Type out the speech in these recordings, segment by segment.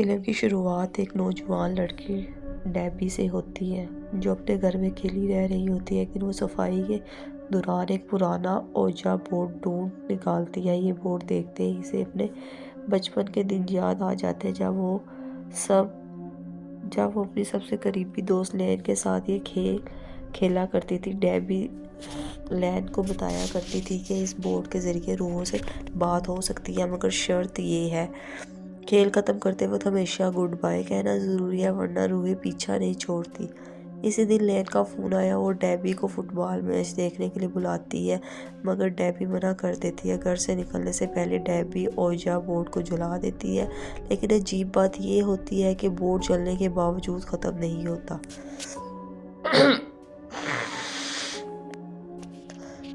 Film کی شروعات ایک نوجوان لڑکی ڈیبی سے ہوتی ہے جو اپنے گھر میں اکیلی رہ رہی ہوتی ہے، لیکن وہ صفائی کے دوران ایک پرانا اوجا بورڈ ڈھونڈ نکالتی ہے۔ یہ بورڈ دیکھتے ہی اسے اپنے بچپن کے دن یاد آ جاتے ہیں جب وہ اپنی سب سے قریبی دوست لین کے ساتھ یہ کھیل کھیلا کرتی تھی۔ ڈیبی لین کو بتایا کرتی تھی کہ اس بورڈ کے ذریعے روحوں سے بات ہو سکتی ہے، مگر شرط یہ ہے کھیل ختم کرتے وقت ہمیشہ گڈ بائے کہنا ضروری ہے، ورنہ روحیں پیچھا نہیں چھوڑتی۔ اسی دن لین کا فون آیا اور ڈیبی کو فٹ بال میچ دیکھنے کے لیے بلاتی ہے، مگر ڈیبی منع کر دیتی ہے۔ گھر سے نکلنے سے پہلے ڈیبی اوجا بورڈ کو جلا دیتی ہے، لیکن عجیب بات یہ ہوتی ہے کہ بورڈ جلنے کے باوجود ختم نہیں ہوتا۔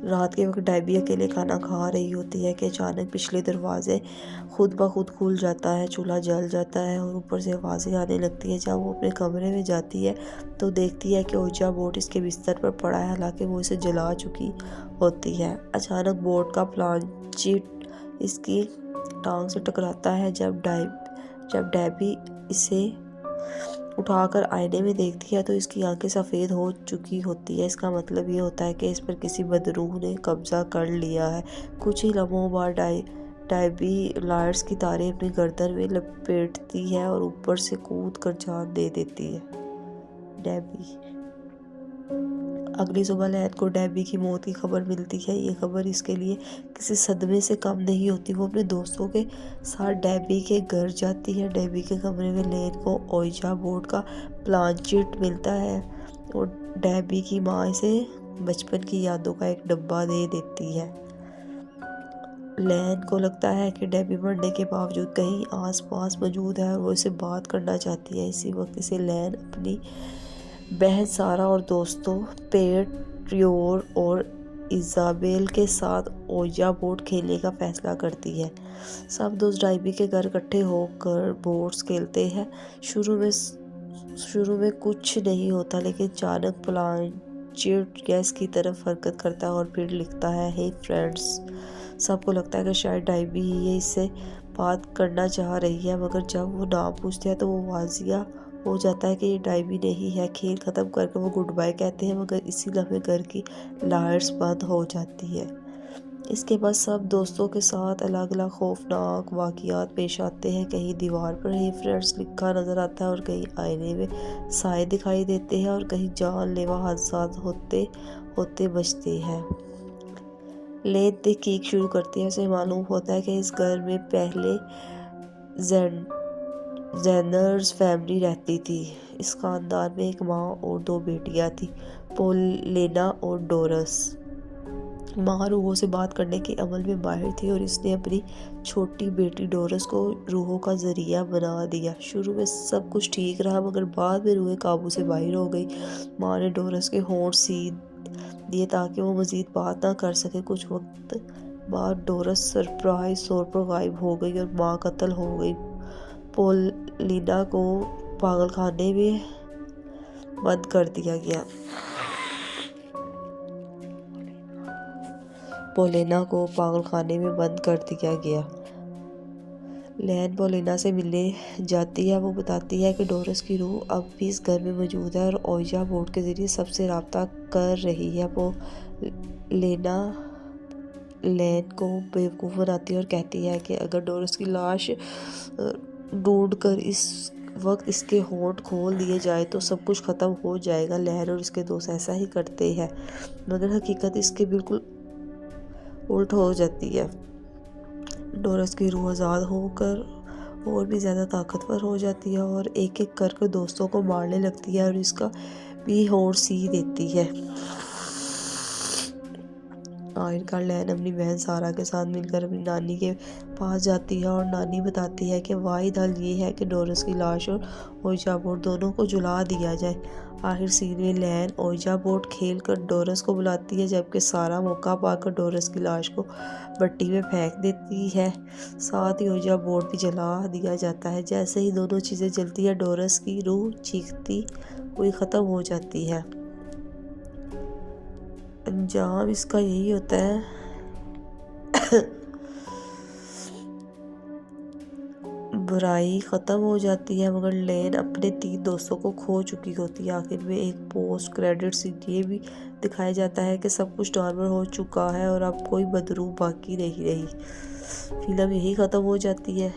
رات کے وقت ڈیبی اکیلے کھانا کھا رہی ہوتی ہے کہ اچانک پچھلے دروازے خود بخود کھل جاتا ہے، چولہا جل جاتا ہے اور اوپر سے آوازیں آنے لگتی ہیں۔ جب وہ اپنے کمرے میں جاتی ہے تو دیکھتی ہے کہ اوجا بورڈ اس کے بستر پر پڑا ہے، حالانکہ وہ اسے جلا چکی ہوتی ہے۔ اچانک بورڈ کا پلانچٹ اس کی ٹانگ سے ٹکراتا ہے۔ جب ڈیبی اسے اٹھا کر آئینے میں دیکھتی ہے تو اس کی آنکھیں سفید ہو چکی ہوتی ہیں۔ اس کا مطلب یہ ہوتا ہے کہ اس پر کسی بدروح نے قبضہ کر لیا ہے۔ کچھ ہی لمحوں بعد ڈیبی لائٹس کی تاریں اپنی گردن میں لپیٹتی ہے اور اوپر سے کود کر جان دے دیتی ہے۔ ڈیبی اگلی صبح لین کو ڈیبی کی موت کی خبر ملتی ہے۔ یہ خبر اس کے لیے کسی صدمے سے کم نہیں ہوتی۔ وہ اپنے دوستوں کے ساتھ ڈیبی کے گھر جاتی ہے۔ ڈیبی کے کمرے میں لین کو اوجا بورڈ کا پلانچٹ ملتا ہے اور ڈیبی کی ماں اسے بچپن کی یادوں کا ایک ڈبہ دے دیتی ہے۔ لین کو لگتا ہے کہ ڈیبی مرنے کے باوجود کہیں آس پاس موجود ہے اور وہ اسے بات کرنا چاہتی ہے۔ اسی وقت اسے لین اپنی بہن سارا اور دوستوں پیٹ، ٹریور اور ایزابیل کے ساتھ اوجا بورڈ کھیلنے کا فیصلہ کرتی ہے۔ سب دوست ڈیبی کے گھر اکٹھے ہو کر بورڈز کھیلتے ہیں۔ شروع میں کچھ نہیں ہوتا، لیکن اچانک پلانچٹ یس کی طرف حرکت کرتا ہے اور پھر لکھتا ہے "ہے فرینڈز"۔ سب کو لگتا ہے کہ شاید ڈیبی ہی اس سے بات کرنا چاہ رہی ہے، مگر جب وہ نام پوچھتے ہیں تو وہ واضح ہو جاتا ہے کہ یہ ڈیبی نہیں ہے۔ کھیل ختم کر کے وہ گڈ بائے کہتے ہیں، مگر اسی لمحے گھر کی لائٹس بند ہو جاتی ہیں۔ اس کے بعد سب دوستوں کے ساتھ الگ الگ خوفناک واقعات پیش آتے ہیں۔ کہیں دیوار پر "ہے فرینڈز" لکھا نظر آتا ہے اور کہیں آئینے میں سائے دکھائی دیتے ہیں اور کہیں جان لیوا حادثات ہوتے ہوتے بچتے ہیں۔ لین تحقیق شروع کرتی ہے۔ اسے معلوم ہوتا ہے کہ اس گھر میں پہلے زینرز فیملی رہتی تھی۔ اس خاندان میں ایک ماں اور دو بیٹیاں تھیں، پولینا اور ڈورس۔ ماں روحوں سے بات کرنے کے عمل میں ماہر تھی اور اس نے اپنی چھوٹی بیٹی ڈورس کو روحوں کا ذریعہ بنا دیا۔ شروع میں سب کچھ ٹھیک رہا، مگر بعد میں روحیں قابو سے باہر ہو گئیں۔ ماں نے ڈورس کے ہونٹ سیدھ دیے تاکہ وہ مزید بات نہ کر سکے۔ کچھ وقت بعد ڈورس سرپرائز طور پر غائب ہو گئی اور ماں قتل ہو گئی۔ پولینا کو پاگل خانے میں بند کر دیا گیا۔ لین پولینا سے ملنے جاتی ہے۔ وہ بتاتی ہے کہ ڈورس کی روح اب بھی اس گھر میں موجود ہے اور اوجا بورڈ کے ذریعے سب سے رابطہ کر رہی ہے۔ پولینا لین کو بیوقوف بناتی ہے اور کہتی ہے کہ اگر ڈورس کی لاش ڈھونڈ کر اس وقت اس کے ہونٹ کھول دیے جائیں تو سب کچھ ختم ہو جائے گا۔ لین اور اس کے دوست ایسا ہی کرتے ہیں، مگر حقیقت اس کے بالکل الٹ ہو جاتی ہے۔ ڈورس کی روح آزاد ہو کر اور بھی زیادہ طاقتور ہو جاتی ہے اور ایک ایک کر دوستوں کو مارنے لگتی ہے اور اس کا بھی ہونٹ سی دیتی ہے۔ آخرکار لین اپنی بہن سارا کے ساتھ مل کر اپنی نانی کے پاس جاتی ہے اور نانی بتاتی ہے کہ واحد حل یہ ہے کہ ڈورس کی لاش اور اوجا بورڈ دونوں کو جلا دیا جائے۔ آخری سین میں لین اوجا بورڈ کھیل کر ڈورس کو بلاتی ہے، جبکہ سارا موقع پا کر ڈورس کی لاش کو بھٹی میں پھینک دیتی ہے۔ ساتھ ہی اوجا بورڈ بھی جلا دیا جاتا ہے۔ جیسے ہی دونوں چیزیں جلتی ہیں، ڈورس کی روح چیختی ہوئی ختم ہو جاتی ہے۔ انجام اس کا یہی ہوتا ہے۔ برائی ختم ہو جاتی ہے، مگر لین اپنے 3 دوستوں کو کھو چکی ہوتی ہے۔ آخر میں ایک پوسٹ کریڈٹ سین یہ بھی دکھایا جاتا ہے کہ سب کچھ نارمل ہو چکا ہے اور اب کوئی بدروح باقی نہیں رہی۔ فلم یہی ختم ہو جاتی ہے۔